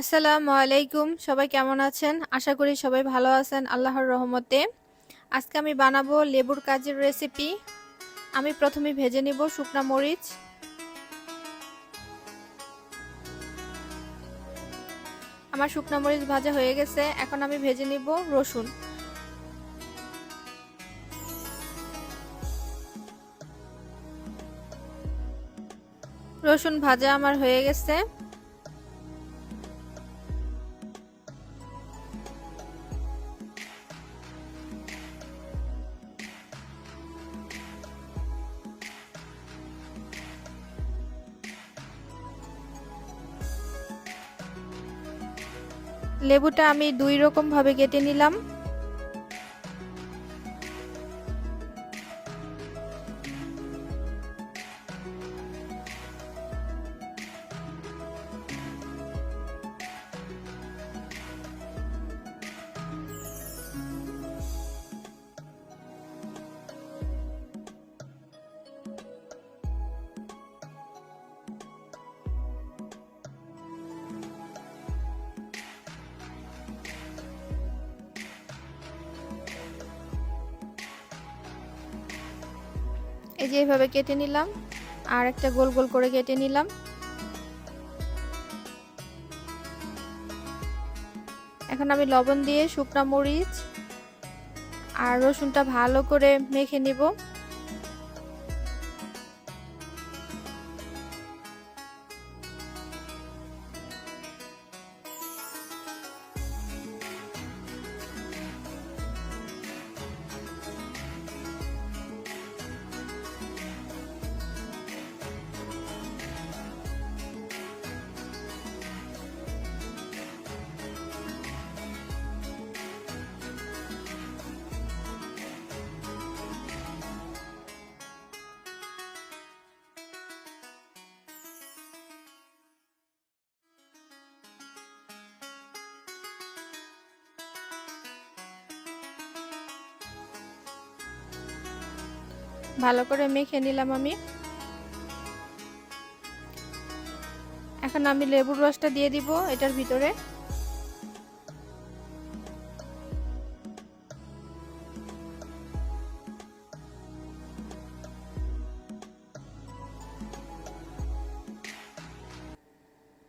আসসালামু আলাইকুম। সবাই কেমন আছেন? আশা করি সবাই ভালো আছেন আল্লাহর রহমতে। আজকে আমি বানাবো লেবুর কাজির রেসিপি। আমি প্রথমে ভেজে নিব শুকনা মরিচ। আমার শুকনা মরিচ ভাজা হয়ে গেছে। এখন আমি ভেজে নিব রসুন। রসুন ভাজা আমার হয়ে গেছে। লেবুটা আমি দুই রকম ভাবে কেটে নিলাম। এই যে এইভাবে কেটে নিলাম, আর একটা গোল গোল করে কেটে নিলাম। এখন আমি লবণ দিয়ে শুকনা মরিচ আর রসুনটা ভালো করে মেখে নিব। ভালো করে মেখে নিলাম আমি। এখন আমি লেবুর রসটা দিয়ে দিব এটার ভিতরে।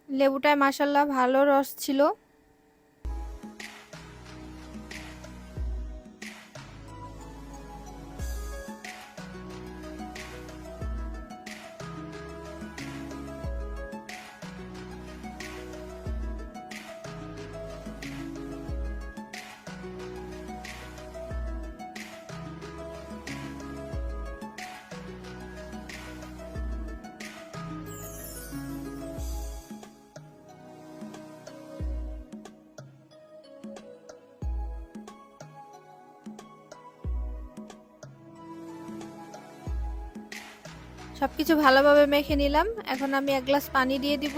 লেবুটায় মাশাআল্লাহ ভালো রস ছিল। সবকিছু ভালোভাবে মেখে নিলাম। এখন আমি এক গ্লাস পানি দিয়ে দিব।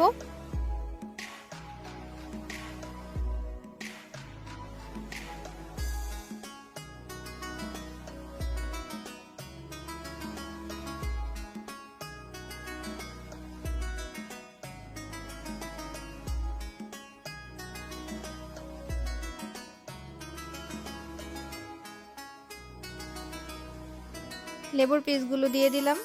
লেবুর পিসগুলো দিয়ে দিলাম।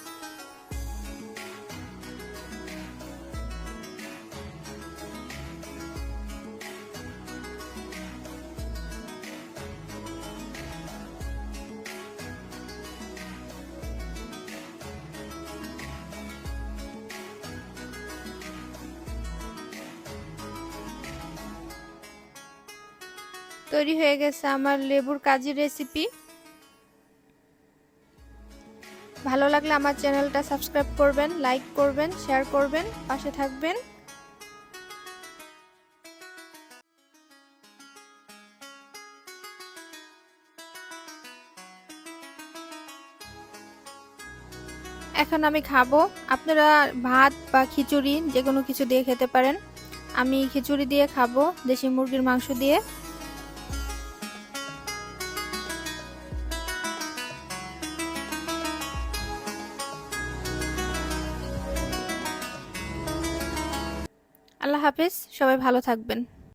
তৈরি হয়ে গেছে আমার লেবুর কাজি রেসিপি। ভালো লাগলে আমার চ্যানেলটা সাবস্ক্রাইব করবেন, লাইক করবেন, শেয়ার করবেন, পাশে থাকবেন। এখন আমি খাবো। আপনারা ভাত বা খিচুড়ি যে কোনো কিছু দিয়ে খেতে পারেন। আমি খিচুড়ি দিয়ে খাবো, দেশি মুরগির মাংস দিয়ে। আল্লাহ হাফেজ। সবাই ভালো থাকবেন।